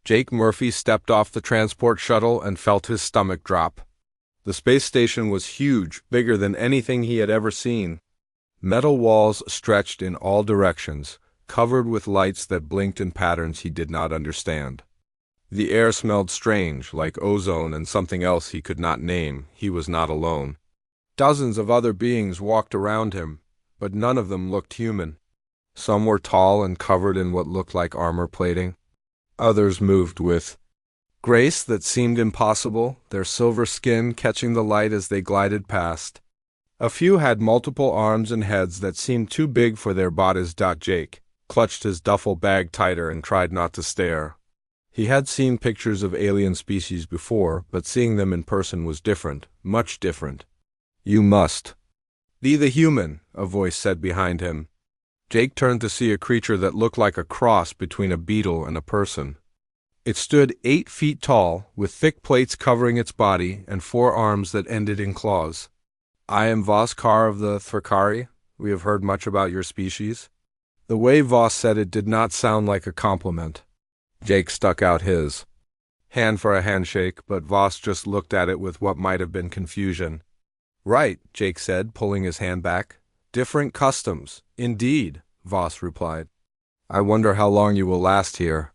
Jake Murphy stepped off the transport shuttle and felt his stomach drop. The space station was huge, bigger than anything he had ever seen. Metal walls stretched in all directions, covered with lights that blinked in patterns he did not understand. The air smelled strange, like ozone and something else he could not name. He was not alone. Dozens of other beings walked around him, but none of them looked human. Some were tall and covered in what looked like armor plating. Others moved with grace that seemed impossible, their silver skin catching the light as they glided past. A few had multiple arms and heads that seemed too big for their bodies. Jake clutched his duffel bag tighter and tried not to stare. He had seen pictures of alien species before, but seeing them in person was different, much different. "You must be the human," a voice said behind him. Jake turned to see a creature that looked like a cross between a beetle and a person. It stood 8 feet tall, with thick plates covering its body and 4 arms that ended in claws. "I am Voss Carr of the Thrakari. We have heard much about your species." The way Voss said it did not sound like a compliment. Jake stuck out his hand for a handshake, but Voss just looked at it with what might have been confusion. "Right," Jake said, pulling his hand back. "Different customs, indeed," Voss replied. "I wonder how long you will last here."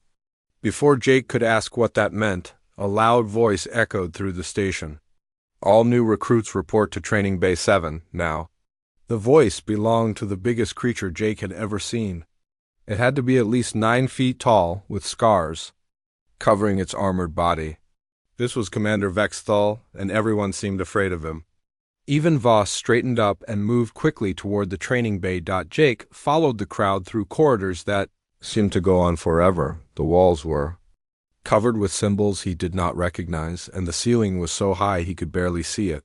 Before Jake could ask what that meant, a loud voice echoed through the station. "All new recruits report to Training Bay 7, now." The voice belonged to the biggest creature Jake had ever seen. It had to be at least 9 feet tall, with scars covering its armored body. This was Commander Vexthal, and everyone seemed afraid of him. Even Voss straightened up and moved quickly toward the training bay. Jake followed the crowd through corridors that seemed to go on forever. The walls were covered with symbols he did not recognize, and the ceiling was so high he could barely see it.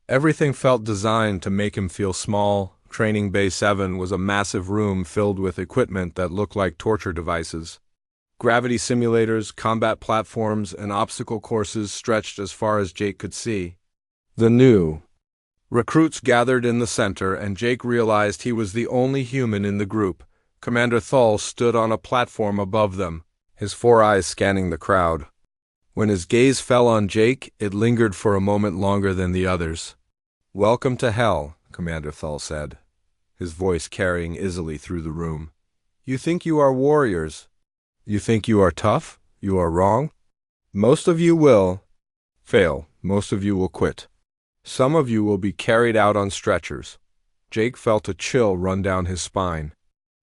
Everything felt designed to make him feel small. Training Bay 7 was a massive room filled with equipment that looked like torture devices. Gravity simulators, combat platforms, and obstacle courses stretched as far as Jake could see. The new recruits gathered in the center, and Jake realized he was the only human in the group. Commander Thull stood on a platform above them, his 4 eyes scanning the crowd. When his gaze fell on Jake, it lingered for a moment longer than the others. "Welcome to hell," Commander Thull said, his voice carrying easily through the room. "You think you are warriors. You think you are tough. You are wrong. Most of you will fail. Most of you will quit. Some of you will be carried out on stretchers." Jake felt a chill run down his spine.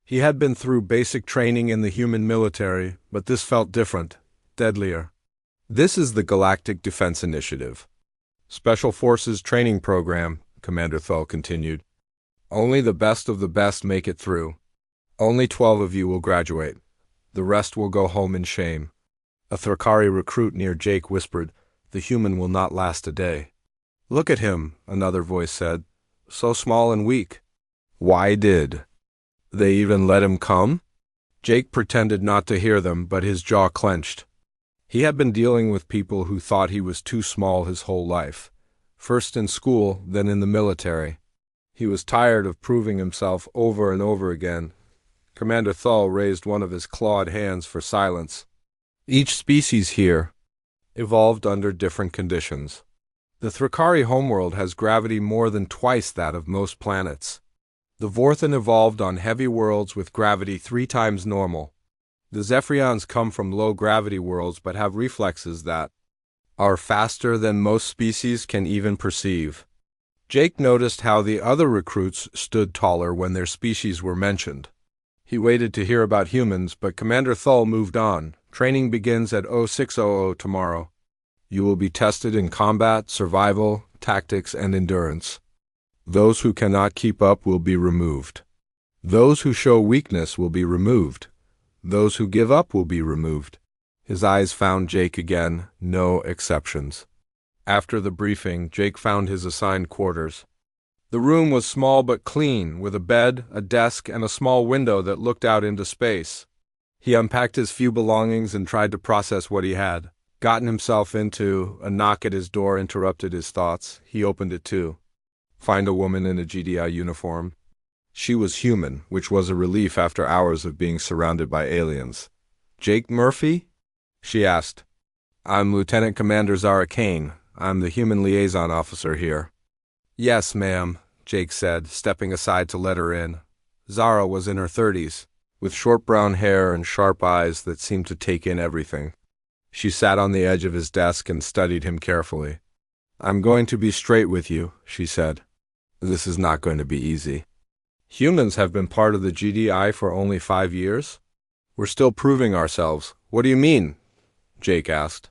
He had been through basic training in the human military, but this felt different, deadlier. "This is the Galactic Defense Initiative Special Forces Training Program," Commander Thull continued. "Only the best of the best make it through. Only 12 of you will graduate. The rest will go home in shame." A Thrakari recruit near Jake whispered, "The human will not last a day." "Look at him," another voice said. "So small and weak. Why did they even let him come?" Jake pretended not to hear them, but his jaw clenched. He had been dealing with people who thought he was too small his whole life. First in school, then in the military. He was tired of proving himself over and over again. Commander Thull raised one of his clawed hands for silence. "Each species here evolved under different conditions. The Thrakari homeworld has gravity more than twice that of most planets. The Vorthan evolved on heavy worlds with gravity 3 times normal. The Zephyrians come from low-gravity worlds but have reflexes that are faster than most species can even perceive." Jake noticed how the other recruits stood taller when their species were mentioned. He waited to hear about humans, but Commander Thull moved on. "Training begins at 0600 tomorrow. You will be tested in combat, survival, tactics, and endurance. Those who cannot keep up will be removed. Those who show weakness will be removed. Those who give up will be removed." His eyes found Jake again, no exceptions. After the briefing, Jake found his assigned quarters. The room was small but clean, with a bed, a desk, and a small window that looked out into space. He unpacked his few belongings and tried to process what he had gotten himself into. A knock at his door interrupted his thoughts. He opened it too. Find a woman in a GDI uniform. She was human, which was a relief after hours of being surrounded by aliens. "Jake Murphy?" she asked. I'm Lieutenant Commander Zara Kane. I'm the human liaison officer here. Yes, ma'am, Jake said, stepping aside to let her in. Zara was in her 30s, with short brown hair and sharp eyes that seemed to take in everything. She sat on the edge of his desk and studied him carefully. I'm going to be straight with you, she said. This is not going to be easy. Humans have been part of the GDI for only 5 years? We're still proving ourselves. What do you mean? Jake asked.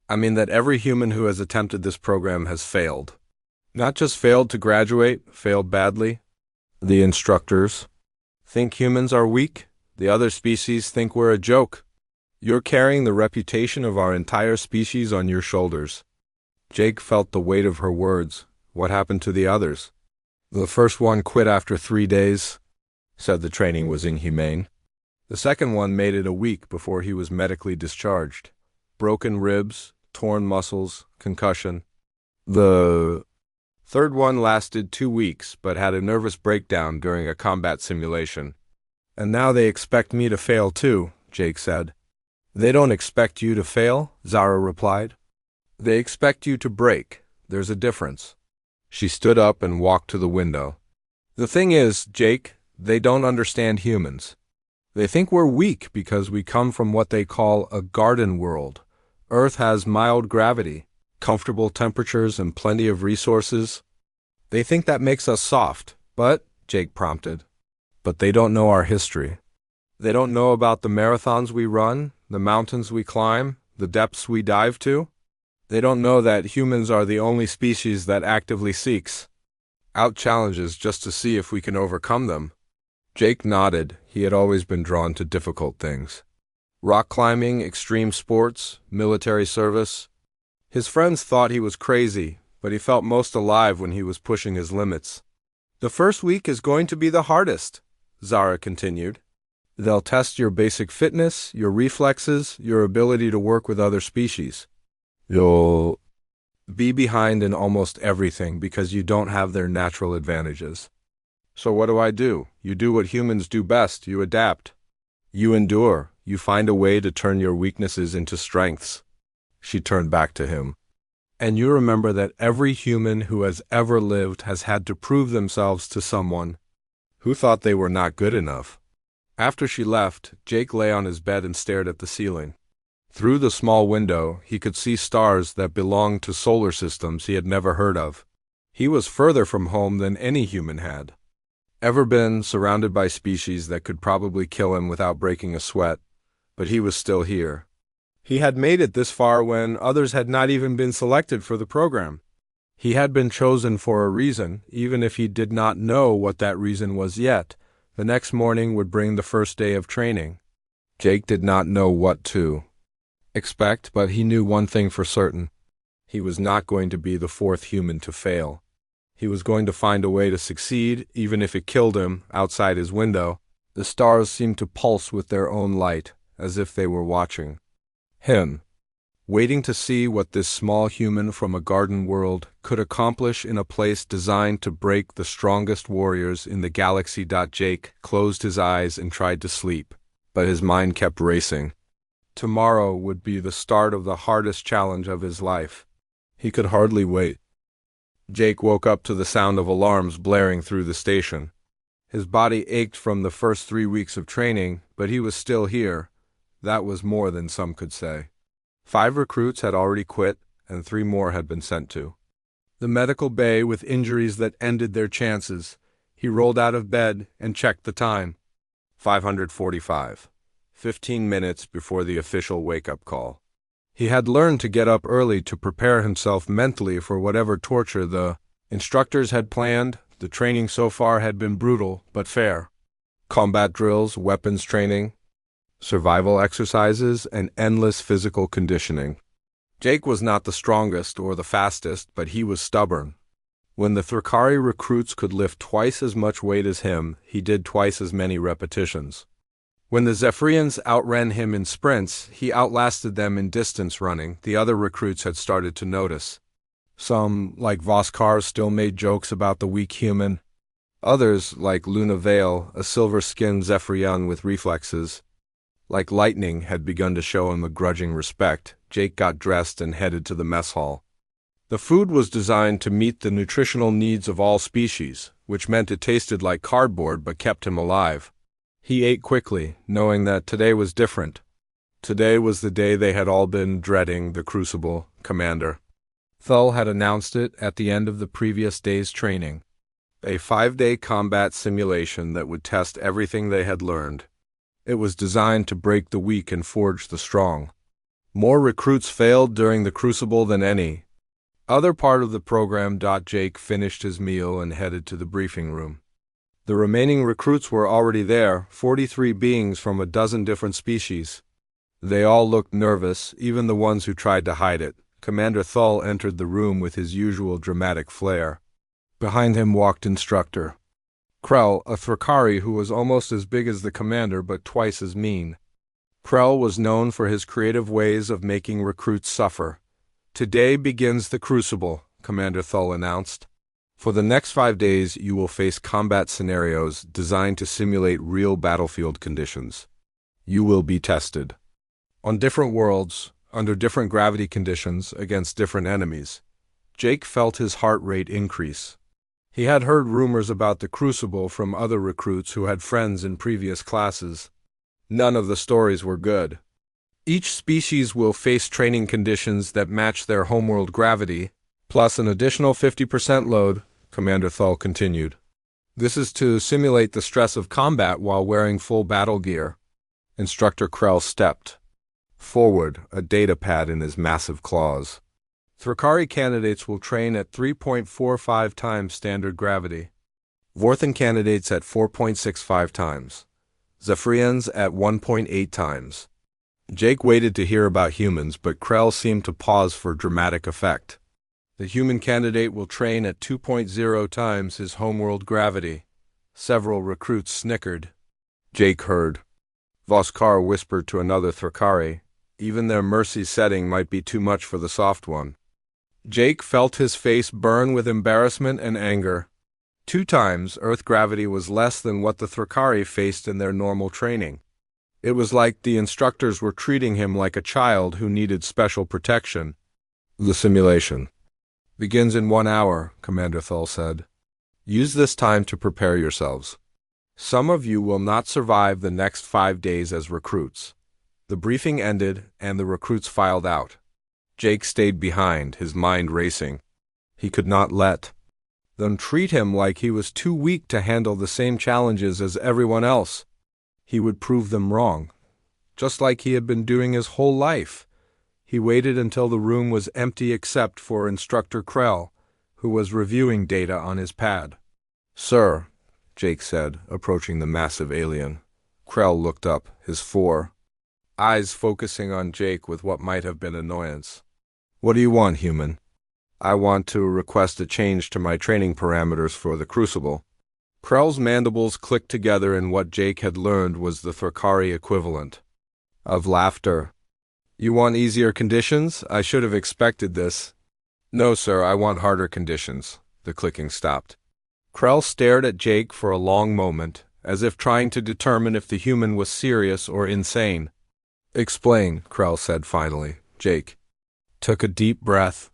I mean that every human who has attempted this program has failed. Not just failed to graduate, failed badly. The instructors think humans are weak. The other species think we're a joke. You're carrying the reputation of our entire species on your shoulders. Jake felt the weight of her words. What happened to the others? The first one quit after 3 days, said the training was inhumane. The second one made it a week before he was medically discharged. Broken ribs, torn muscles, concussion. The third one lasted 2 weeks, but had a nervous breakdown during a combat simulation. And now they expect me to fail too, Jake said. They don't expect you to fail, Zara replied. They expect you to break. There's a difference. She stood up and walked to the window. The thing is, Jake, they don't understand humans. They think we're weak because we come from what they call a garden world. Earth has mild gravity, comfortable temperatures, and plenty of resources. They think that makes us soft, but, Jake prompted, but they don't know our history. They don't know about the marathons we run, the mountains we climb, the depths we dive to. They don't know that humans are the only species that actively seeks out challenges just to see if we can overcome them. Jake nodded. He had always been drawn to difficult things. Rock climbing, extreme sports, military service. His friends thought he was crazy, but he felt most alive when he was pushing his limits. The first week is going to be the hardest, Zara continued. They'll test your basic fitness, your reflexes, your ability to work with other species. You'll be behind in almost everything because you don't have their natural advantages. So what do? You do what humans do best. You adapt. You endure. You find a way to turn your weaknesses into strengths. She turned back to him. And you remember that every human who has ever lived has had to prove themselves to someone who thought they were not good enough. After she left, Jake lay on his bed and stared at the ceiling. Through the small window, he could see stars that belonged to solar systems he had never heard of. He was further from home than any human had ever been, surrounded by species that could probably kill him without breaking a sweat, but he was still here. He had made it this far when others had not even been selected for the program. He had been chosen for a reason, even if he did not know what that reason was yet. The next morning would bring the first day of training. Jake did not know what to expect, but he knew one thing for certain. He was not going to be the fourth human to fail. He was going to find a way to succeed, even if it killed him outside his window. The stars seemed to pulse with their own light, as if they were watching him, waiting to see what this small human from a garden world could accomplish in a place designed to break the strongest warriors in the galaxy. Jake closed his eyes and tried to sleep, but his mind kept racing. Tomorrow would be the start of the hardest challenge of his life. He could hardly wait. Jake woke up to the sound of alarms blaring through the station. His body ached from the first 3 weeks of training, but he was still here. That was more than some could say. 5 recruits had already quit, and 3 more had been sent to the medical bay with injuries that ended their chances. He rolled out of bed and checked the time. 5:45. 15 minutes before the official wake-up call. He had learned to get up early to prepare himself mentally for whatever torture the instructors had planned. The training so far had been brutal, but fair. Combat drills, weapons training, survival exercises, and endless physical conditioning. Jake was not the strongest or the fastest, but he was stubborn. When the Thrakari recruits could lift twice as much weight as him, he did twice as many repetitions. When the Zephyrians outran him in sprints, he outlasted them in distance running. The other recruits had started to notice. Some, like Voskar, still made jokes about the weak human. Others, like Luna Vale, a silver-skinned Zephyrian with reflexes, Like lightning had begun to show him a grudging respect, Jake got dressed and headed to the mess hall. The food was designed to meet the nutritional needs of all species, which meant it tasted like cardboard but kept him alive. He ate quickly, knowing that today was different. Today was the day they had all been dreading, the Crucible, Commander. Thull had announced it at the end of the previous day's training. A 5-day combat simulation that would test everything they had learned. It was designed to break the weak and forge the strong. More recruits failed during the Crucible than any other part of the program. Jake finished his meal and headed to the briefing room. The remaining recruits were already there, 43 beings from a dozen different species. They all looked nervous, even the ones who tried to hide it. Commander Thull entered the room with his usual dramatic flair. Behind him walked Instructor Krell, a Thrakari who was almost as big as the commander but twice as mean. Krell was known for his creative ways of making recruits suffer. Today begins the Crucible, Commander Thull announced. For the next 5 days, you will face combat scenarios designed to simulate real battlefield conditions. You will be tested on different worlds, under different gravity conditions, against different enemies. Jake felt his heart rate increase. He had heard rumors about the Crucible from other recruits who had friends in previous classes. None of the stories were good. Each species will face training conditions that match their homeworld gravity, plus an additional 50% load, Commander Thull continued. This is to simulate the stress of combat while wearing full battle gear. Instructor Krell stepped forward, a data pad in his massive claws. Thrakari candidates will train at 3.45 times standard gravity. Vorthan candidates at 4.65 times. Zephyrians at 1.8 times. Jake waited to hear about humans, but Krell seemed to pause for dramatic effect. The human candidate will train at 2.0 times his homeworld gravity. Several recruits snickered. Jake heard. Voskar whispered to another Thrakari. Even their mercy setting might be too much for the soft one. Jake felt his face burn with embarrassment and anger. 2 times Earth gravity was less than what the Thrakari faced in their normal training. It was like the instructors were treating him like a child who needed special protection. The simulation begins in 1 hour, Commander Thull said. Use this time to prepare yourselves. Some of you will not survive the next 5 days as recruits. The briefing ended, and the recruits filed out. Jake stayed behind, his mind racing. He could not let them treat him like he was too weak to handle the same challenges as everyone else. He would prove them wrong, just like he had been doing his whole life. He waited until the room was empty except for Instructor Krell, who was reviewing data on his pad. Sir, Jake said, approaching the massive alien. Krell looked up, his 4 eyes focusing on Jake with what might have been annoyance. What do you want, human? I want to request a change to my training parameters for the Crucible. Krell's mandibles clicked together in what Jake had learned was the Thrakari equivalent of laughter. You want easier conditions? I should have expected this. No, sir, I want harder conditions. The clicking stopped. Krell stared at Jake for a long moment, as if trying to determine if the human was serious or insane. Explain, Krell said finally. Jake took a deep breath.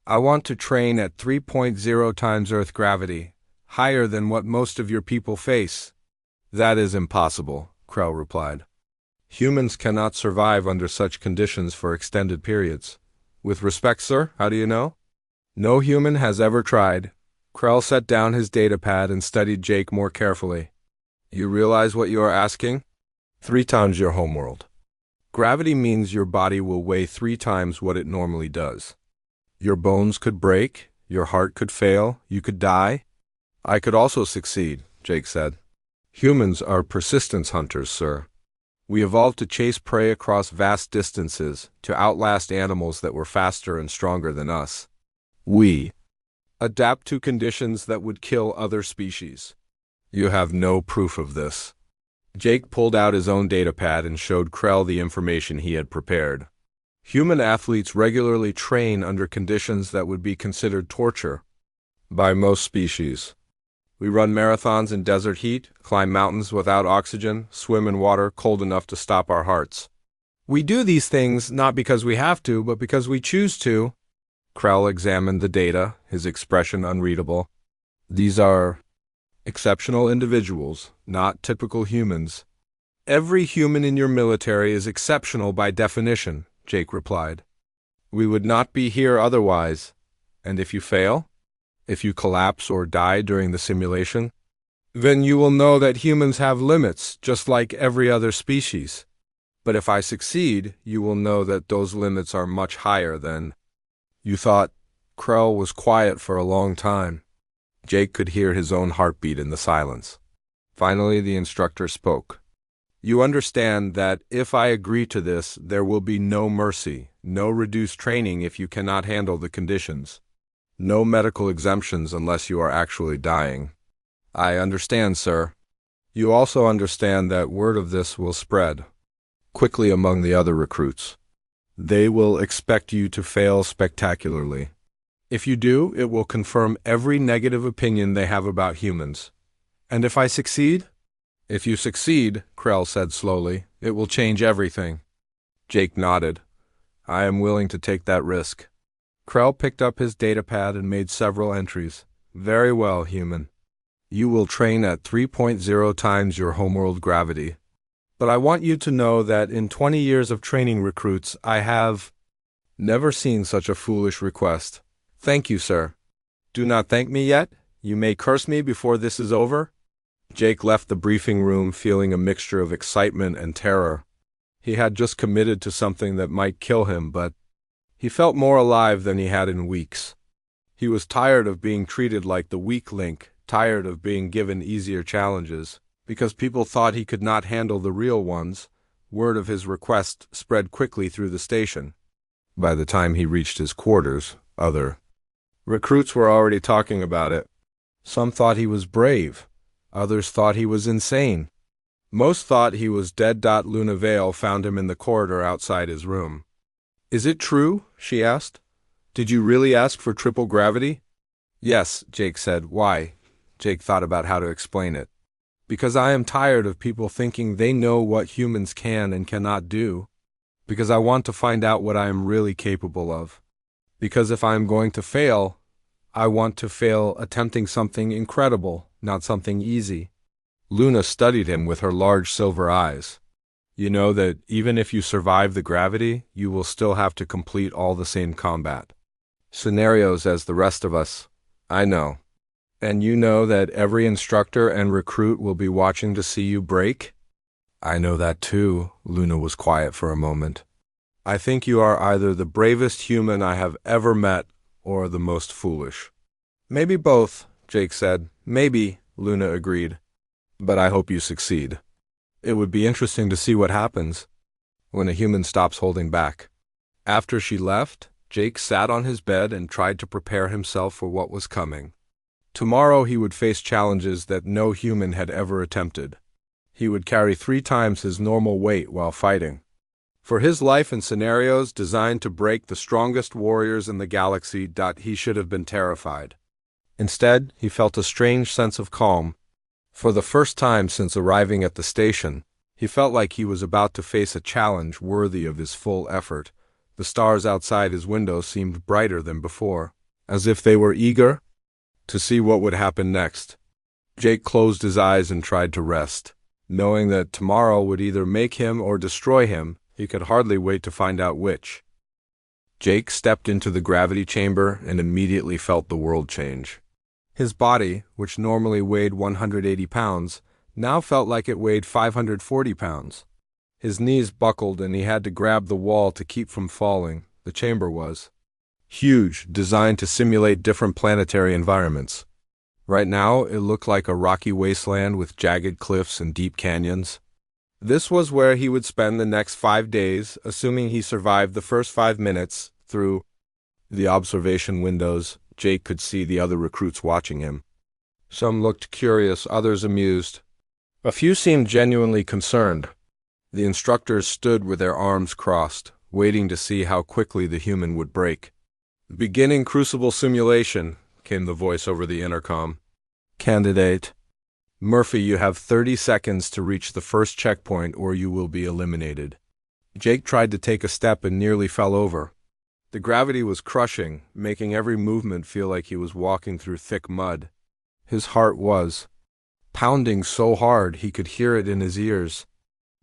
I want to train at 3.0 times Earth gravity, higher than what most of your people face. That is impossible, Krell replied. Humans cannot survive under such conditions for extended periods. With respect, sir, how do you know? No human has ever tried. Krell set down his datapad and studied Jake more carefully. You realize what you are asking? 3 times your homeworld. Gravity means your body will weigh 3 times what it normally does. Your bones could break, your heart could fail, you could die. I could also succeed, Jake said. Humans are persistence hunters, sir. We evolved to chase prey across vast distances, to outlast animals that were faster and stronger than us. We adapt to conditions that would kill other species. You have no proof of this. Jake pulled out his own datapad and showed Krell the information he had prepared. Human athletes regularly train under conditions that would be considered torture by most species. We run marathons in desert heat, climb mountains without oxygen, swim in water cold enough to stop our hearts. We do these things not because we have to, but because we choose to. Krell examined the data, his expression unreadable. These are exceptional individuals, not typical humans. Every human in your military is exceptional by definition, Jake replied. We would not be here otherwise. And if you fail? If you collapse or die during the simulation? Then you will know that humans have limits, just like every other species. But if I succeed, you will know that those limits are much higher than... You thought. Krell was quiet for a long time. Jake could hear his own heartbeat in the silence. Finally, the instructor spoke. You understand that if I agree to this, there will be no mercy, no reduced training if you cannot handle the conditions. No medical exemptions unless you are actually dying. I understand, sir. You also understand that word of this will spread quickly among the other recruits. They will expect you to fail spectacularly. If you do, it will confirm every negative opinion they have about humans. And if I succeed? If you succeed, Krell said slowly, it will change everything. Jake nodded. I am willing to take that risk. Krell picked up his datapad and made several entries. Very well, human. You will train at 3.0 times your homeworld gravity. But I want you to know that in 20 years of training recruits, I have never seen such a foolish request. Thank you, sir. Do not thank me yet. You may curse me before this is over. Jake left the briefing room feeling a mixture of excitement and terror. He had just committed to something that might kill him, but he felt more alive than he had in weeks. He was tired of being treated like the weak link, tired of being given easier challenges. Because people thought he could not handle the real ones, word of his request spread quickly through the station. By the time he reached his quarters, other recruits were already talking about it. Some thought he was brave. Others thought he was insane. Most thought he was dead. Luna Vale found him in the corridor outside his room. Is it true? She asked. Did you really ask for triple gravity? Yes, Jake said. Why? Jake thought about how to explain it. Because I am tired of people thinking they know what humans can and cannot do. Because I want to find out what I am really capable of. Because if I am going to fail, I want to fail attempting something incredible, not something easy. Luna studied him with her large silver eyes. You know that even if you survive the gravity, you will still have to complete all the same combat scenarios as the rest of us. I know. And you know that every instructor and recruit will be watching to see you break? I know that too. Luna was quiet for a moment. I think you are either the bravest human I have ever met or the most foolish. Maybe both, Jake said. Maybe, Luna agreed. But I hope you succeed. It would be interesting to see what happens when a human stops holding back. After she left, Jake sat on his bed and tried to prepare himself for what was coming. Tomorrow he would face challenges that no human had ever attempted. He would carry 3 times his normal weight while fighting. For his life and scenarios designed to break the strongest warriors in the galaxy, he should have been terrified. Instead, he felt a strange sense of calm. For the first time since arriving at the station, he felt like he was about to face a challenge worthy of his full effort. The stars outside his window seemed brighter than before, as if they were eager to see what would happen next. Jake closed his eyes and tried to rest. Knowing that tomorrow would either make him or destroy him, he could hardly wait to find out which. Jake stepped into the gravity chamber and immediately felt the world change. His body, which normally weighed 180 pounds, now felt like it weighed 540 pounds. His knees buckled and he had to grab the wall to keep from falling. The chamber was huge, designed to simulate different planetary environments. Right now, it looked like a rocky wasteland with jagged cliffs and deep canyons. This was where he would spend the next 5 days, assuming he survived the first 5 minutes. Through the observation windows, Jake could see the other recruits watching him. Some looked curious, others amused. A few seemed genuinely concerned. The instructors stood with their arms crossed, waiting to see how quickly the human would break. Beginning crucible simulation, came the voice over the intercom. Candidate Murphy, you have 30 seconds to reach the first checkpoint or you will be eliminated. Jake tried to take a step and nearly fell over. The gravity was crushing, making every movement feel like he was walking through thick mud. His heart was pounding so hard he could hear it in his ears.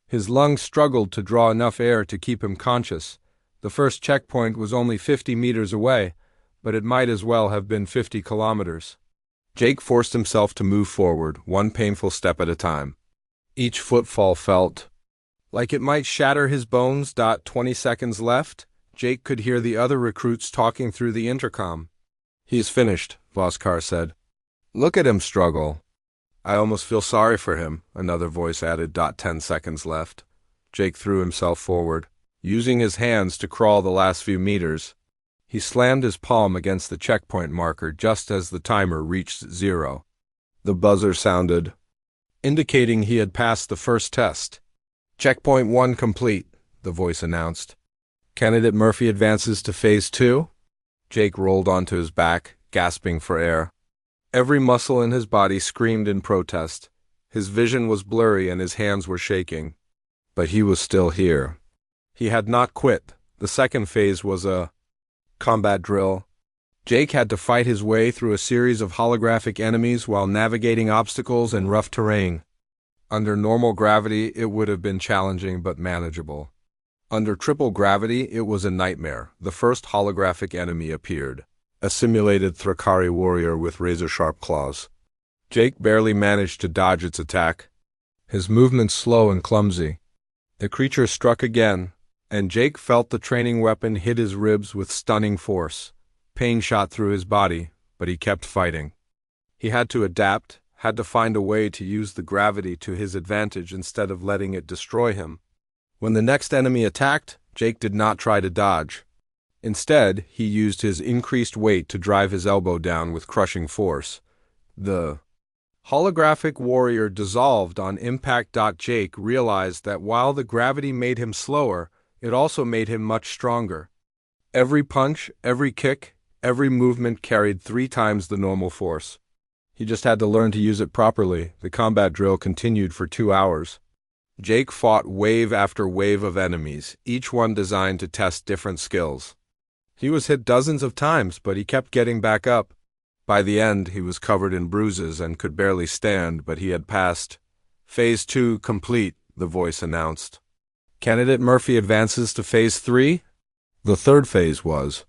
His lungs struggled to draw enough air to keep him conscious. The first checkpoint was only 50 meters away, but it might as well have been 50 kilometers. Jake forced himself to move forward, one painful step at a time. Each footfall felt like it might shatter his bones. 20 seconds left. Jake could hear the other recruits talking through the intercom. He's finished, Voskar said. Look at him struggle. I almost feel sorry for him, another voice added. 10 seconds left. Jake threw himself forward, using his hands to crawl the last few meters. He slammed his palm against the checkpoint marker just as the timer reached 0. The buzzer sounded, indicating he had passed the first test. Checkpoint 1 complete, the voice announced. Candidate Murphy advances to Phase 2. Jake rolled onto his back, gasping for air. Every muscle in his body screamed in protest. His vision was blurry and his hands were shaking. But he was still here. He had not quit. The second phase was a combat drill. Jake had to fight his way through a series of holographic enemies while navigating obstacles and rough terrain. Under normal gravity, it would have been challenging but manageable. Under triple gravity, it was a nightmare. The first holographic enemy appeared, a simulated Thrakari warrior with razor-sharp claws. Jake barely managed to dodge its attack, his movements slow and clumsy. The creature struck again, and Jake felt the training weapon hit his ribs with stunning force. Pain shot through his body, but he kept fighting. He had to adapt, had to find a way to use the gravity to his advantage instead of letting it destroy him. When the next enemy attacked, Jake did not try to dodge. Instead, he used his increased weight to drive his elbow down with crushing force. The holographic warrior dissolved on impact. Jake realized that while the gravity made him slower, it also made him much stronger. Every punch, every kick, every movement carried 3 times the normal force. He just had to learn to use it properly. The combat drill continued for 2 hours. Jake fought wave after wave of enemies, each one designed to test different skills. He was hit dozens of times, but he kept getting back up. By the end, he was covered in bruises and could barely stand, but he had passed. Phase 2 complete, the voice announced. Candidate Murphy advances to Phase 3. The third phase was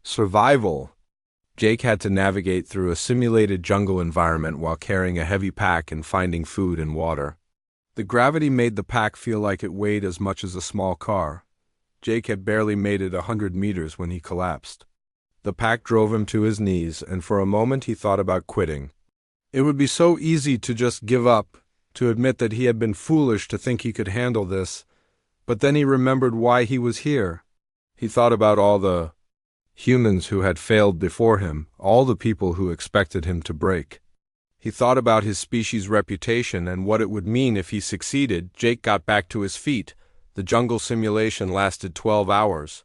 survival. Jake had to navigate through a simulated jungle environment while carrying a heavy pack and finding food and water. The gravity made the pack feel like it weighed as much as a small car. Jake had barely made it 100 meters when he collapsed. The pack drove him to his knees, and for a moment he thought about quitting. It would be so easy to just give up, to admit that he had been foolish to think he could handle this. But then he remembered why he was here. He thought about all the humans who had failed before him, all the people who expected him to break. He thought about his species' reputation and what it would mean if he succeeded. Jake got back to his feet. The jungle simulation lasted 12 hours.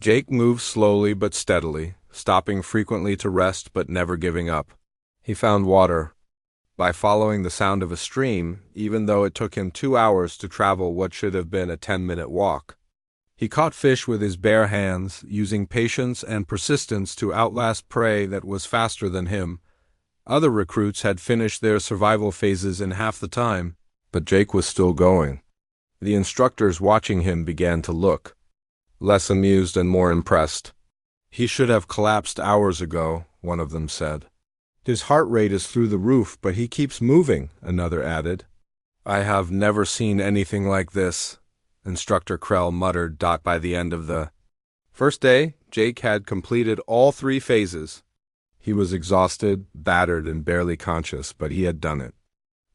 Jake moved slowly but steadily, stopping frequently to rest but never giving up. He found water by following the sound of a stream, even though it took him 2 hours to travel what should have been a 10-minute walk. He caught fish with his bare hands, using patience and persistence to outlast prey that was faster than him. Other recruits had finished their survival phases in half the time, but Jake was still going. The instructors watching him began to look less amused and more impressed. He should have collapsed hours ago, one of them said. His heart rate is through the roof, but he keeps moving, another added. I have never seen anything like this, Instructor Krell muttered. By the end of the first day, Jake had completed all 3 phases. He was exhausted, battered, and barely conscious, but he had done it.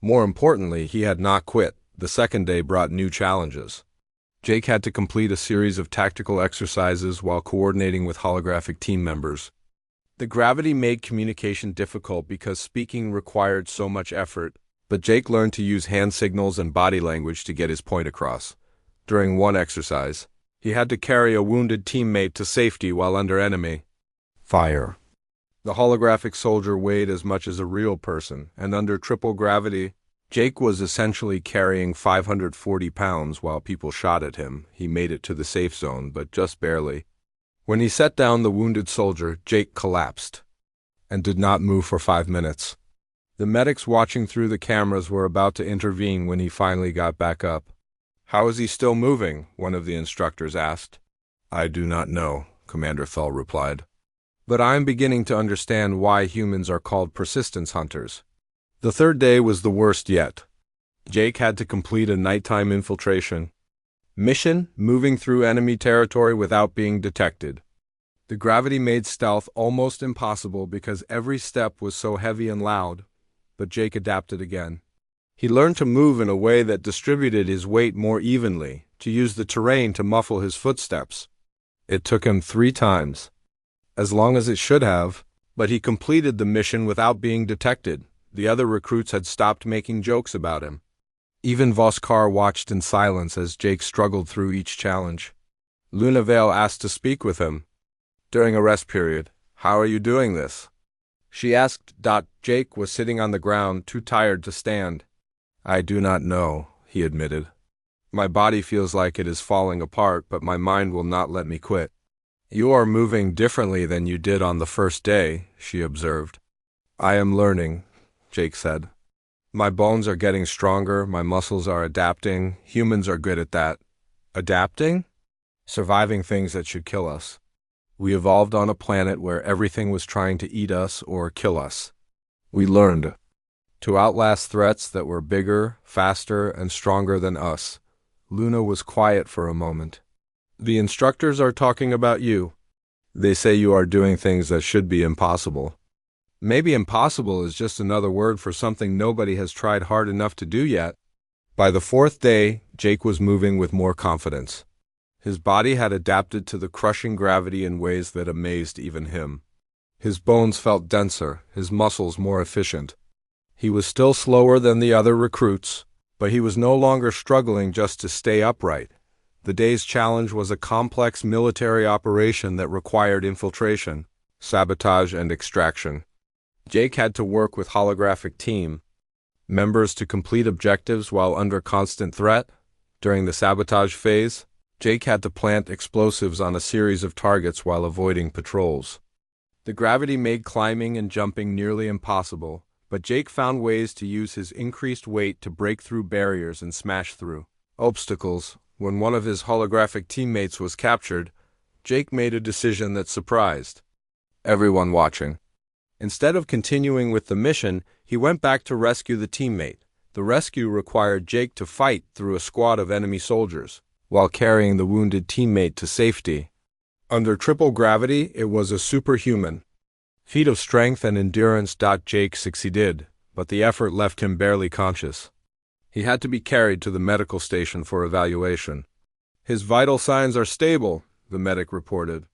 More importantly, he had not quit. The second day brought new challenges. Jake had to complete a series of tactical exercises while coordinating with holographic team members. The gravity made communication difficult because speaking required so much effort, but Jake learned to use hand signals and body language to get his point across. During one exercise, he had to carry a wounded teammate to safety while under enemy fire. The holographic soldier weighed as much as a real person, and under triple gravity, Jake was essentially carrying 540 pounds while people shot at him. He made it to the safe zone, but just barely. When he set down the wounded soldier, Jake collapsed and did not move for 5 minutes. The medics watching through the cameras were about to intervene when he finally got back up. "How is he still moving?" one of the instructors asked. "I do not know," Commander Thal replied. "But I am beginning to understand why humans are called persistence hunters." The third day was the worst yet. Jake had to complete a nighttime infiltration mission, moving through enemy territory without being detected. The gravity made stealth almost impossible because every step was so heavy and loud, but Jake adapted again. He learned to move in a way that distributed his weight more evenly, to use the terrain to muffle his footsteps. It took him 3 times, as long as it should have, but he completed the mission without being detected. The other recruits had stopped making jokes about him. Even Voskar watched in silence as Jake struggled through each challenge. Luna Vale asked to speak with him. During a rest period, "How are you doing this?" she asked. Jake was sitting on the ground, too tired to stand. "I do not know," he admitted. "My body feels like it is falling apart, but my mind will not let me quit." "You are moving differently than you did on the first day," she observed. "I am learning," Jake said. "My bones are getting stronger, my muscles are adapting. Humans are good at that." Adapting? Surviving things that should kill us. We evolved on a planet where everything was trying to eat us or kill us. We learned to outlast threats that were bigger, faster, and stronger than us. Luna was quiet for a moment. "The instructors are talking about you. They say you are doing things that should be impossible." Maybe impossible is just another word for something nobody has tried hard enough to do yet. By the 4th day, Jake was moving with more confidence. His body had adapted to the crushing gravity in ways that amazed even him. His bones felt denser, his muscles more efficient. He was still slower than the other recruits, but he was no longer struggling just to stay upright. The day's challenge was a complex military operation that required infiltration, sabotage, and extraction. Jake had to work with holographic team members to complete objectives while under constant threat. During the sabotage phase, Jake had to plant explosives on a series of targets while avoiding patrols. The gravity made climbing and jumping nearly impossible, but Jake found ways to use his increased weight to break through barriers and smash through obstacles. When one of his holographic teammates was captured, Jake made a decision that surprised everyone watching. Instead of continuing with the mission, he went back to rescue the teammate. The rescue required Jake to fight through a squad of enemy soldiers, while carrying the wounded teammate to safety. Under triple gravity, it was a superhuman feat of strength and endurance. Jake succeeded, but the effort left him barely conscious. He had to be carried to the medical station for evaluation. "His vital signs are stable," the medic reported.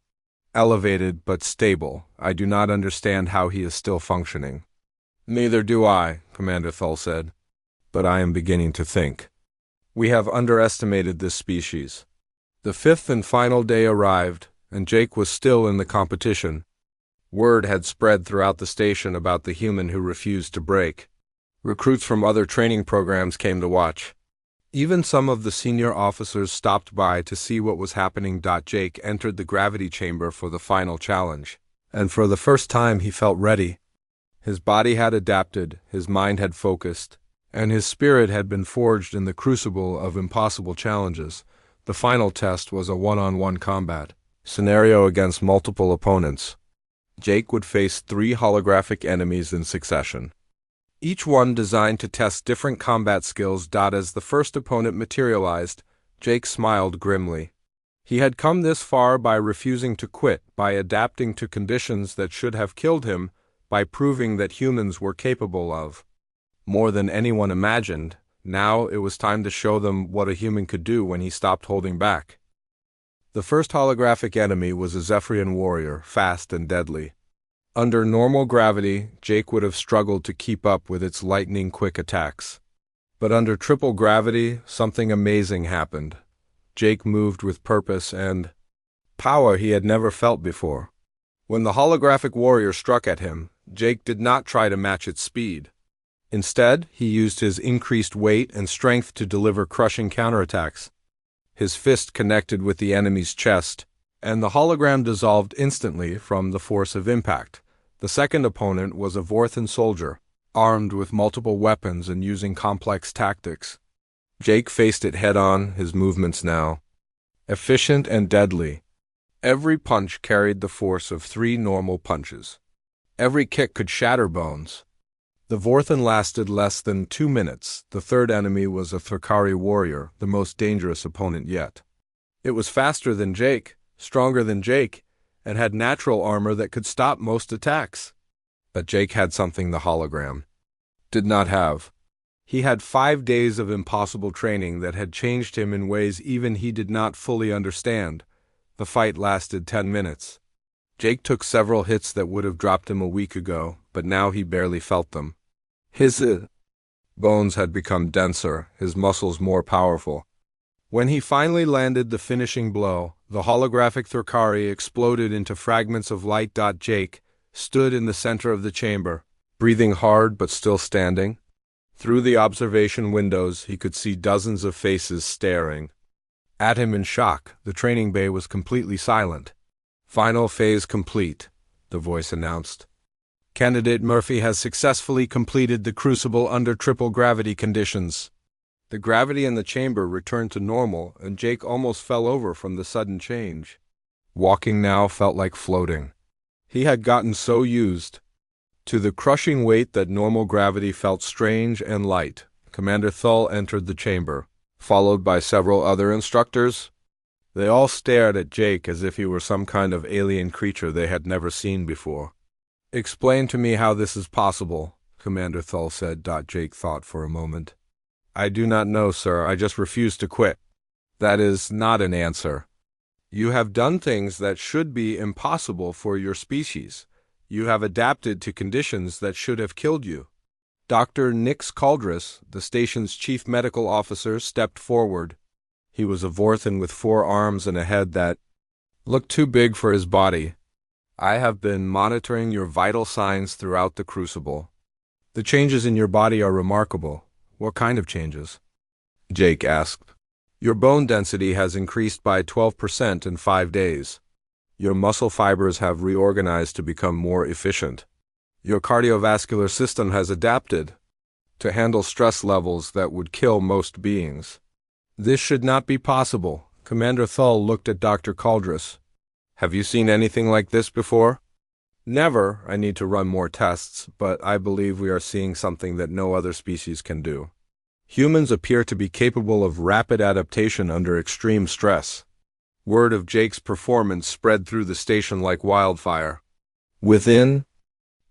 "Elevated, but stable. I do not understand how he is still functioning." "Neither do I," Commander Thal said. "But I am beginning to think we have underestimated this species." The 5th and final day arrived, and Jake was still in the competition. Word had spread throughout the station about the human who refused to break. Recruits from other training programs came to watch. Even some of the senior officers stopped by to see what was happening. Jake entered the gravity chamber for the final challenge, and for the first time he felt ready. His body had adapted, his mind had focused, and his spirit had been forged in the crucible of impossible challenges. The final test was a one-on-one combat scenario against multiple opponents. Jake would face 3 holographic enemies in succession, each one designed to test different combat skills. As the first opponent materialized, Jake smiled grimly. He had come this far by refusing to quit, by adapting to conditions that should have killed him, by proving that humans were capable of more than anyone imagined. Now it was time to show them what a human could do when he stopped holding back. The first holographic enemy was a Zephyrian warrior, fast and deadly. Under normal gravity, Jake would have struggled to keep up with its lightning-quick attacks. But under triple gravity, something amazing happened. Jake moved with purpose and power he had never felt before. When the holographic warrior struck at him, Jake did not try to match its speed. Instead, he used his increased weight and strength to deliver crushing counterattacks. His fist connected with the enemy's chest, and the hologram dissolved instantly from the force of impact. The second opponent was a Vorthan soldier, armed with multiple weapons and using complex tactics. Jake faced it head-on, his movements now efficient and deadly. Every punch carried the force of 3 normal punches. Every kick could shatter bones. The Vorthan lasted less than 2 minutes. The third enemy was a Thrakari warrior, the most dangerous opponent yet. It was faster than Jake, stronger than Jake, and had natural armor that could stop most attacks. But Jake had something the hologram did not have. He had 5 days of impossible training that had changed him in ways even he did not fully understand. The fight lasted 10 minutes. Jake took several hits that would have dropped him a week ago, but now he barely felt them. His bones had become denser, his muscles more powerful. When he finally landed the finishing blow, the holographic Thrakari exploded into fragments of light. Jake stood in the center of the chamber, breathing hard but still standing. Through the observation windows, he could see dozens of faces staring at him in shock. The training bay was completely silent. "Final phase complete," the voice announced. "Candidate Murphy has successfully completed the crucible under triple gravity conditions." The gravity in the chamber returned to normal, and Jake almost fell over from the sudden change. Walking now felt like floating. He had gotten so used to the crushing weight that normal gravity felt strange and light. Commander Thull entered the chamber, followed by several other instructors. They all stared at Jake as if he were some kind of alien creature they had never seen before. "Explain to me how this is possible," Commander Thull said. Jake thought for a moment. "I do not know, sir. I just refuse to quit." "That is not an answer. You have done things that should be impossible for your species. You have adapted to conditions that should have killed you." Dr. Nix Caldrus, the station's chief medical officer, stepped forward. He was a Vorthan with 4 arms and a head that looked too big for his body. "I have been monitoring your vital signs throughout the crucible. The changes in your body are remarkable." "What kind of changes?" Jake asked. "Your bone density has increased by 12% in 5 days. Your muscle fibers have reorganized to become more efficient. Your cardiovascular system has adapted to handle stress levels that would kill most beings." "This should not be possible." Commander Thull looked at Dr. Caldrus. "Have you seen anything like this before?" "Never. I need to run more tests, but I believe we are seeing something that no other species can do. Humans appear to be capable of rapid adaptation under extreme stress." Word of Jake's performance spread through the station like wildfire. Within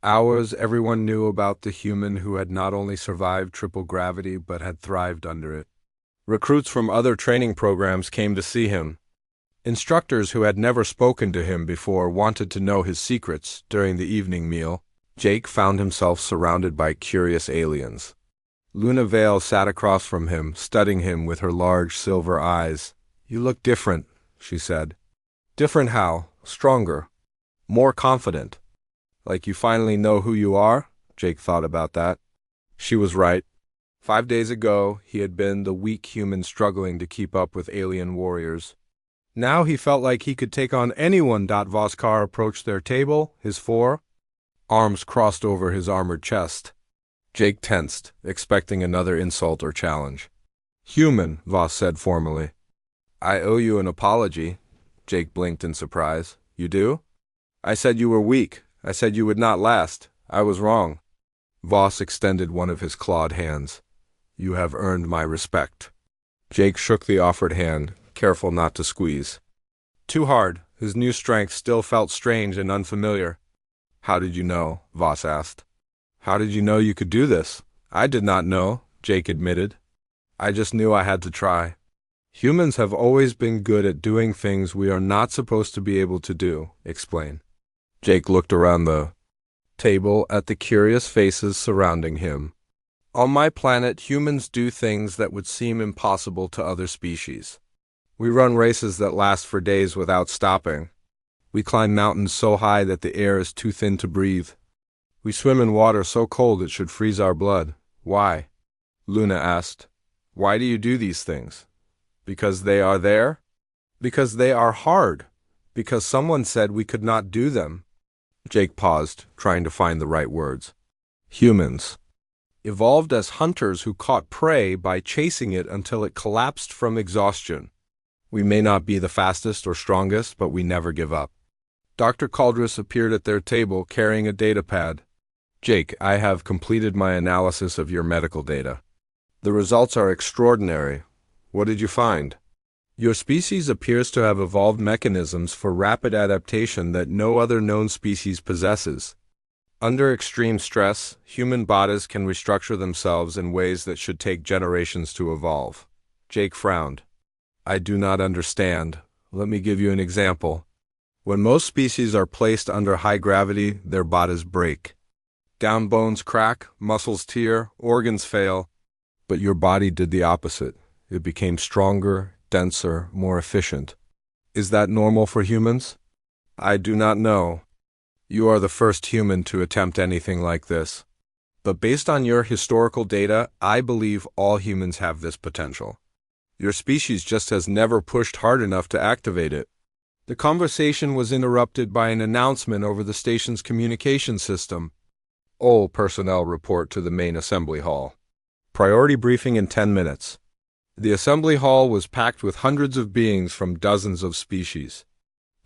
hours, everyone knew about the human who had not only survived triple gravity but had thrived under it. Recruits from other training programs came to see him. Instructors who had never spoken to him before wanted to know his secrets. During the evening meal, Jake found himself surrounded by curious aliens. Luna Vale sat across from him, studying him with her large silver eyes. "You look different," she said. "Different how?" "Stronger. More confident." "Like you finally know who you are?" Jake thought about that. She was right. 5 days ago, he had been the weak human struggling to keep up with alien warriors. Now he felt like he could take on anyone. Voskar approached their table, his 4 arms crossed over his armored chest. Jake tensed, expecting another insult or challenge. "Human," Voss said formally. "I owe you an apology." Jake blinked in surprise. "You do?" "I said you were weak. I said you would not last. I was wrong." Voss extended one of his clawed hands. "You have earned my respect." Jake shook the offered hand, careful not to squeeze too hard. His new strength still felt strange and unfamiliar. "How did you know?" Voss asked. "How did you know you could do this?" "I did not know," Jake admitted. "I just knew I had to try. Humans have always been good at doing things we are not supposed to be able to do." "Explain." Jake looked around the table at the curious faces surrounding him. "On my planet, humans do things that would seem impossible to other species. We run races that last for days without stopping. We climb mountains so high that the air is too thin to breathe. We swim in water so cold it should freeze our blood. Why? Luna asked. Why do you do these things? Because they are there? Because they are hard. Because someone said we could not do them. Jake paused, trying to find the right words. Humans evolved as hunters who caught prey by chasing it until it collapsed from exhaustion. We may not be the fastest or strongest, but we never give up. Dr. Caldrus appeared at their table carrying a datapad. Jake, I have completed my analysis of your medical data. The results are extraordinary. What did you find? Your species appears to have evolved mechanisms for rapid adaptation that no other known species possesses. Under extreme stress, human bodies can restructure themselves in ways that should take generations to evolve. Jake frowned. I do not understand. Let me give you an example. When most species are placed under high gravity, their bodies break. Down bones crack, muscles tear, organs fail. But your body did the opposite. It became stronger, denser, more efficient. Is that normal for humans? I do not know. You are the first human to attempt anything like this. But based on your historical data, I believe all humans have this potential. Your species just has never pushed hard enough to activate it. The conversation was interrupted by an announcement over the station's communication system. All personnel report to the main assembly hall. Priority briefing in 10 minutes. The assembly hall was packed with hundreds of beings from dozens of species.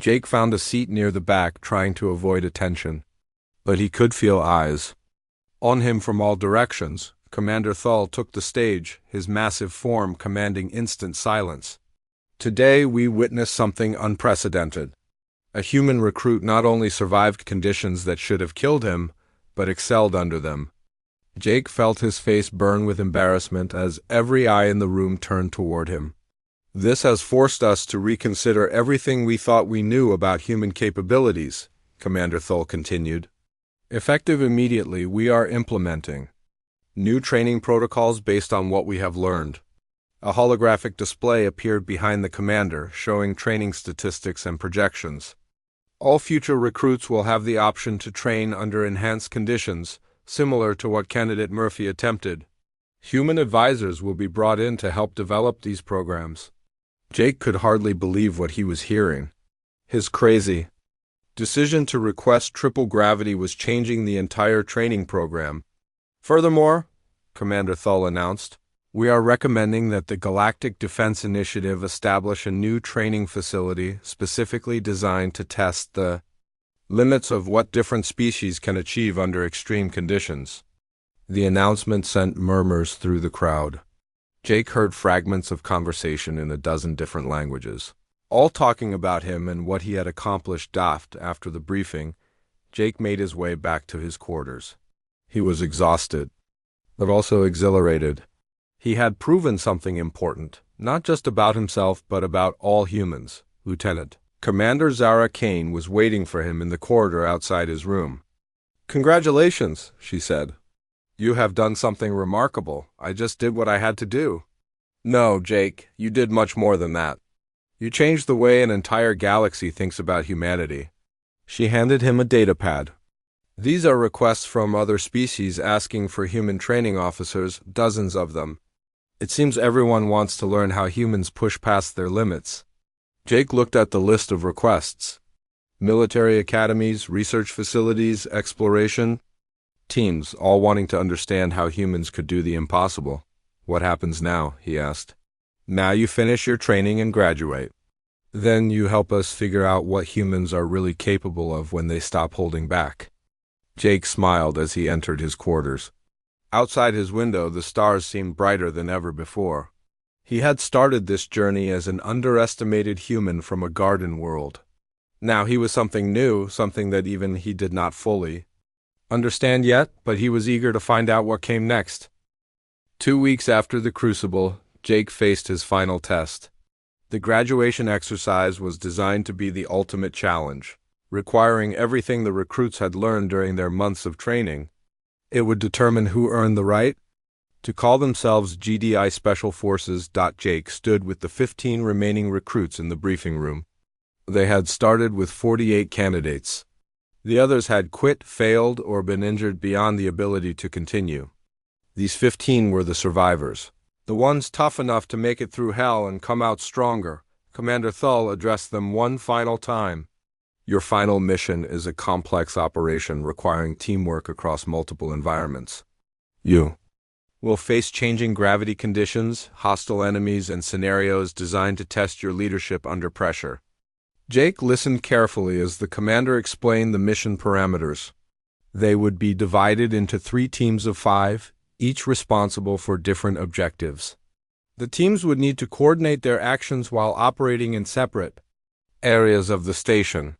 Jake found a seat near the back, trying to avoid attention. But he could feel eyes on him from all directions. Commander Thull took the stage, his massive form commanding instant silence. Today we witnessed something unprecedented. A human recruit not only survived conditions that should have killed him, but excelled under them. Jake felt his face burn with embarrassment as every eye in the room turned toward him. This has forced us to reconsider everything we thought we knew about human capabilities, Commander Thull continued. Effective immediately, we are implementing new training protocols based on what we have learned. A holographic display appeared behind the commander, showing training statistics and projections. All future recruits will have the option to train under enhanced conditions, similar to what candidate Murphy attempted. Human advisors will be brought in to help develop these programs. Jake could hardly believe what he was hearing. His crazy decision to request triple gravity was changing the entire training program. Furthermore, Commander Thull announced, we are recommending that the Galactic Defense Initiative establish a new training facility specifically designed to test the limits of what different species can achieve under extreme conditions. The announcement sent murmurs through the crowd. Jake heard fragments of conversation in a dozen different languages, all talking about him and what he had accomplished. After the briefing, Jake made his way back to his quarters. He was exhausted, but also exhilarated. He had proven something important, not just about himself, but about all humans. Lieutenant Commander Zara Kane was waiting for him in the corridor outside his room. Congratulations, she said. You have done something remarkable. I just did what I had to do. No, Jake, you did much more than that. You changed the way an entire galaxy thinks about humanity. She handed him a datapad. These are requests from other species asking for human training officers, dozens of them. It seems everyone wants to learn how humans push past their limits. Jake looked at the list of requests. Military academies, research facilities, exploration teams, all wanting to understand how humans could do the impossible. What happens now? He asked. Now you finish your training and graduate. Then you help us figure out what humans are really capable of when they stop holding back. Jake smiled as he entered his quarters. Outside his window, the stars seemed brighter than ever before. He had started this journey as an underestimated human from a garden world. Now he was something new, something that even he did not fully understand yet, but he was eager to find out what came next. 2 weeks after the Crucible, Jake faced his final test. The graduation exercise was designed to be the ultimate challenge, requiring everything the recruits had learned during their months of training. It would determine who earned the right to call themselves GDI Special Forces. Jake stood with the 15 remaining recruits in the briefing room. They had started with 48 candidates. The others had quit, failed, or been injured beyond the ability to continue. These 15 were the survivors. The ones tough enough to make it through hell and come out stronger. Commander Thull addressed them one final time. Your final mission is a complex operation requiring teamwork across multiple environments. You will face changing gravity conditions, hostile enemies, and scenarios designed to test your leadership under pressure. Jake listened carefully as the commander explained the mission parameters. They would be divided into 3 teams of 5, each responsible for different objectives. The teams would need to coordinate their actions while operating in separate areas of the station.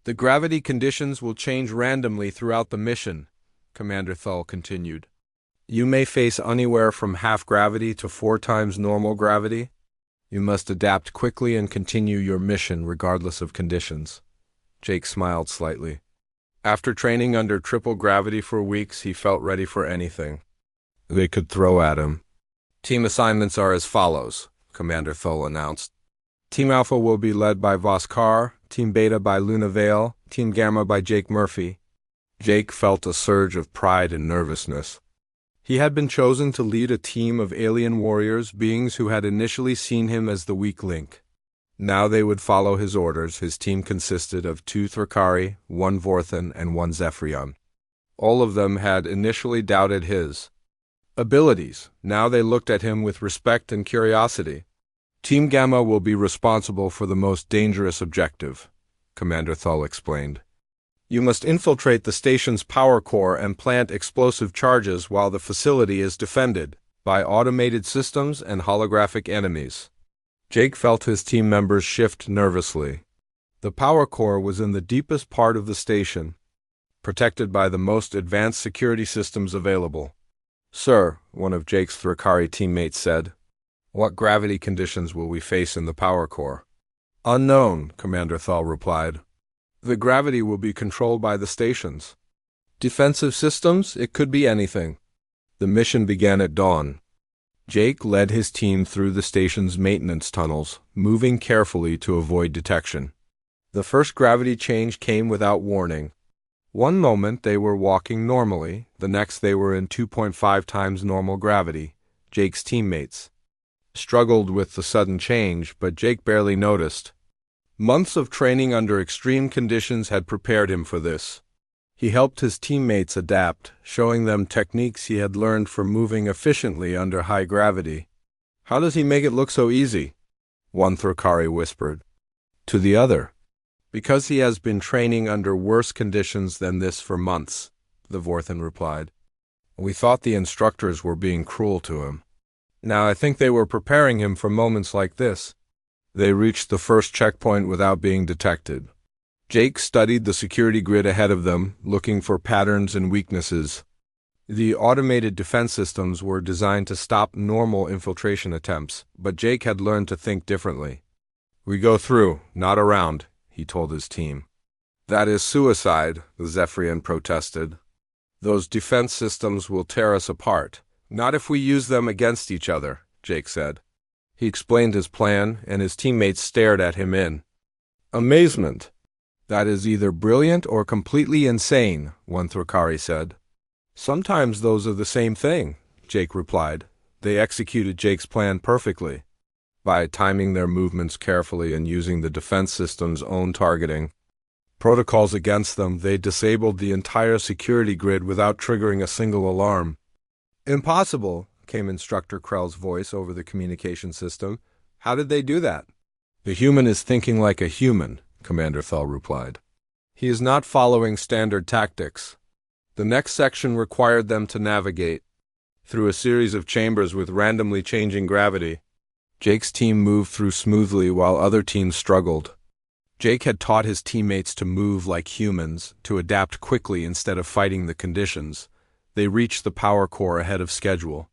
The gravity conditions will change randomly throughout the mission, Commander Thull continued. You may face anywhere from half gravity to 4 times normal gravity. You must adapt quickly and continue your mission regardless of conditions. Jake smiled slightly. After training under triple gravity for weeks, he felt ready for anything they could throw at him. Team assignments are as follows, Commander Thull announced. Team Alpha will be led by Voskar, Team Beta by Luna Vale, Team Gamma by Jake Murphy. Jake felt a surge of pride and nervousness. He had been chosen to lead a team of alien warriors, beings who had initially seen him as the weak link. Now they would follow his orders. His team consisted of 2 Thrakari, 1 Vorthan, and 1 Zephyrion. All of them had initially doubted his abilities. Now they looked at him with respect and curiosity. Team Gamma will be responsible for the most dangerous objective, Commander Thull explained. You must infiltrate the station's power core and plant explosive charges while the facility is defended by automated systems and holographic enemies. Jake felt his team members shift nervously. The power core was in the deepest part of the station, protected by the most advanced security systems available. Sir, one of Jake's Thrakari teammates said, what gravity conditions will we face in the power core? Unknown, Commander Thull replied. The gravity will be controlled by the stations. Defensive systems? It could be anything. The mission began at dawn. Jake led his team through the station's maintenance tunnels, moving carefully to avoid detection. The first gravity change came without warning. One moment they were walking normally, the next they were in 2.5 times normal gravity. Jake's teammates struggled with the sudden change, but Jake barely noticed. Months of training under extreme conditions had prepared him for this. He helped his teammates adapt, showing them techniques he had learned from moving efficiently under high gravity. How does he make it look so easy? One Thrakari whispered to the other. Because he has been training under worse conditions than this for months, the Vorthan replied. We thought the instructors were being cruel to him. Now I think they were preparing him for moments like this. They reached the first checkpoint without being detected. Jake studied the security grid ahead of them, looking for patterns and weaknesses. The automated defense systems were designed to stop normal infiltration attempts, but Jake had learned to think differently. We go through, not around, he told his team. That is suicide, the Zephyrian protested. Those defense systems will tear us apart. Not if we use them against each other, Jake said. He explained his plan, and his teammates stared at him in amazement. That is either brilliant or completely insane, one Thrakari said. Sometimes those are the same thing, Jake replied. They executed Jake's plan perfectly. By timing their movements carefully and using the defense system's own targeting protocols against them, they disabled the entire security grid without triggering a single alarm. Impossible, came Instructor Krell's voice over the communication system. How did they do that? The human is thinking like a human, Commander Thull replied. He is not following standard tactics. The next section required them to navigate through a series of chambers with randomly changing gravity. Jake's team moved through smoothly while other teams struggled. Jake had taught his teammates to move like humans, to adapt quickly instead of fighting the conditions. They reached the power core ahead of schedule.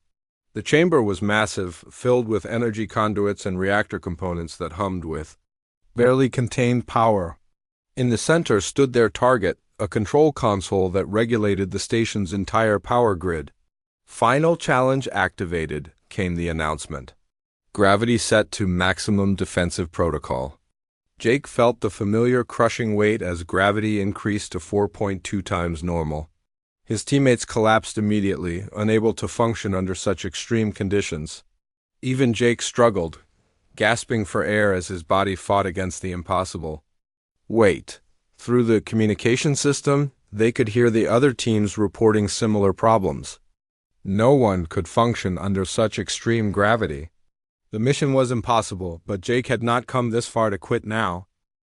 The chamber was massive, filled with energy conduits and reactor components that hummed with barely contained power. In the center stood their target, a control console that regulated the station's entire power grid. Final challenge activated, came the announcement. Gravity set to maximum defensive protocol. Jake felt the familiar crushing weight as gravity increased to 4.2 times normal. His teammates collapsed immediately, unable to function under such extreme conditions. Even Jake struggled, gasping for air as his body fought against the impossible. Wait. Through the communication system, they could hear the other teams reporting similar problems. No one could function under such extreme gravity. The mission was impossible, but Jake had not come this far to quit now.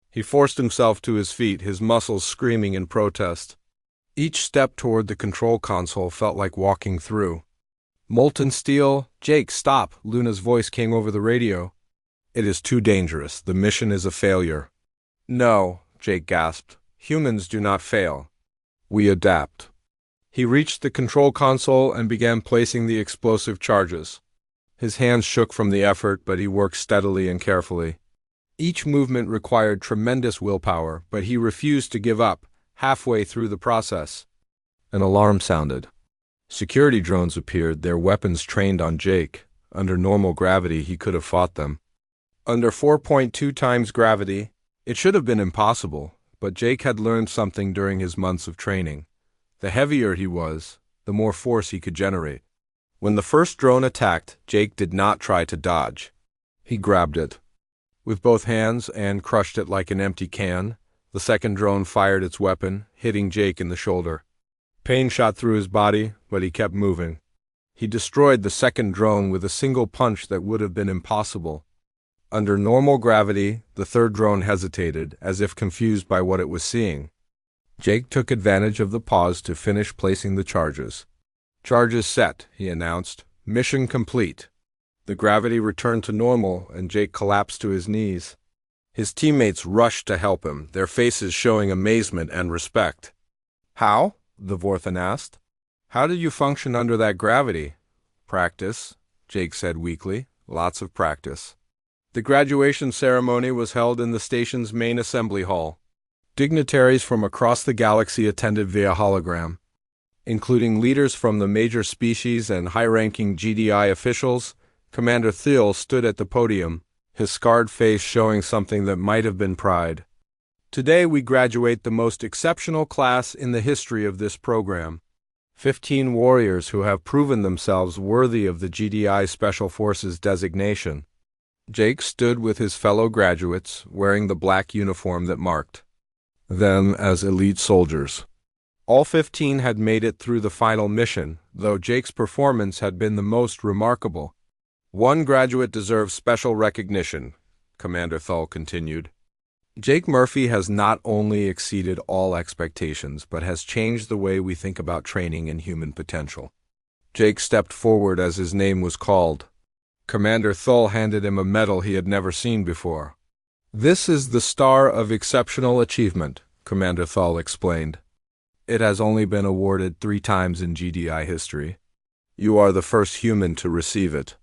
He forced himself to his feet, his muscles screaming in protest. Each step toward the control console felt like walking through molten steel. "Jake, stop!" Luna's voice came over the radio. "It is too dangerous. The mission is a failure." "No," Jake gasped. "Humans do not fail. We adapt." He reached the control console and began placing the explosive charges. His hands shook from the effort, but he worked steadily and carefully. Each movement required tremendous willpower, but he refused to give up. Halfway through the process, an alarm sounded. Security drones appeared, their weapons trained on Jake. Under normal gravity, he could have fought them. Under 4.2 times gravity, it should have been impossible, but Jake had learned something during his months of training. The heavier he was, the more force he could generate. When the first drone attacked, Jake did not try to dodge. He grabbed it with both hands and crushed it like an empty can. The second drone fired its weapon, hitting Jake in the shoulder. Pain shot through his body, but he kept moving. He destroyed the second drone with a single punch that would have been impossible. Under normal gravity, the third drone hesitated, as if confused by what it was seeing. Jake took advantage of the pause to finish placing the charges. "Charges set," he announced. "Mission complete." The gravity returned to normal, and Jake collapsed to his knees. His teammates rushed to help him, their faces showing amazement and respect. "How?" the Vorthan asked. "How did you function under that gravity?" "Practice," Jake said weakly. "Lots of practice." The graduation ceremony was held in the station's main assembly hall. Dignitaries from across the galaxy attended via hologram, including leaders from the major species and high-ranking GDI officials. Commander Thiel stood at the podium, his scarred face showing something that might have been pride. "Today we graduate the most exceptional class in the history of this program. 15 warriors who have proven themselves worthy of the GDI Special Forces designation." Jake stood with his fellow graduates, wearing the black uniform that marked them as elite soldiers. All 15 had made it through the final mission, though Jake's performance had been the most remarkable. "One graduate deserves special recognition," Commander Thull continued. "Jake Murphy has not only exceeded all expectations, but has changed the way we think about training and human potential." Jake stepped forward as his name was called. Commander Thull handed him a medal he had never seen before. "This is the Star of Exceptional Achievement," Commander Thull explained. "It has only been awarded 3 times in GDI history. You are the first human to receive it."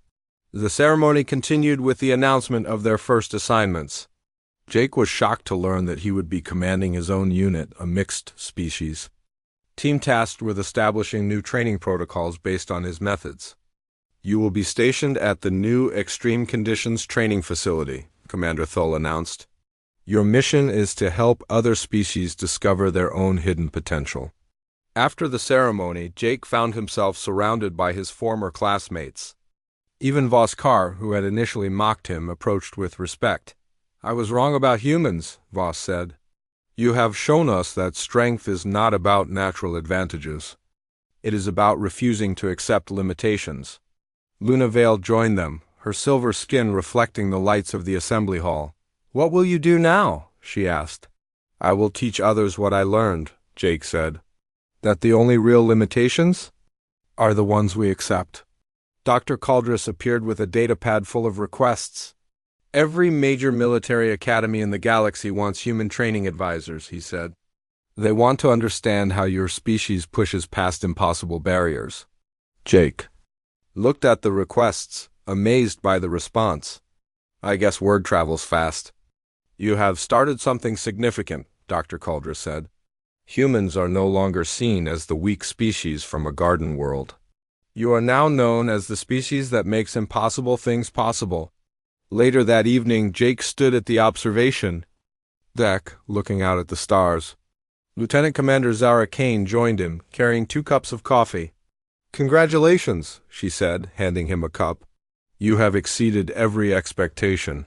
The ceremony continued with the announcement of their first assignments. Jake was shocked to learn that he would be commanding his own unit, a mixed species team tasked with establishing new training protocols based on his methods. "You will be stationed at the new Extreme Conditions Training Facility," Commander Thull announced. "Your mission is to help other species discover their own hidden potential." After the ceremony, Jake found himself surrounded by his former classmates. Even Voskar, who had initially mocked him, approached with respect. "I was wrong about humans," Vos said. "You have shown us that strength is not about natural advantages. It is about refusing to accept limitations." Luna Vale joined them, her silver skin reflecting the lights of the assembly hall. "What will you do now?" she asked. "I will teach others what I learned," Jake said. "That the only real limitations are the ones we accept." Dr. Caldress appeared with a datapad full of requests. "Every major military academy in the galaxy wants human training advisors," he said. "They want to understand how your species pushes past impossible barriers." Jake looked at the requests, amazed by the response. "I guess word travels fast." "You have started something significant," Dr. Caldress said. "Humans are no longer seen as the weak species from a garden world. You are now known as the species that makes impossible things possible." Later that evening, Jake stood at the observation, deck, looking out at the stars. Lieutenant Commander Zara Kane joined him, carrying 2 cups of coffee. "Congratulations," she said, handing him a cup. "You have exceeded every expectation."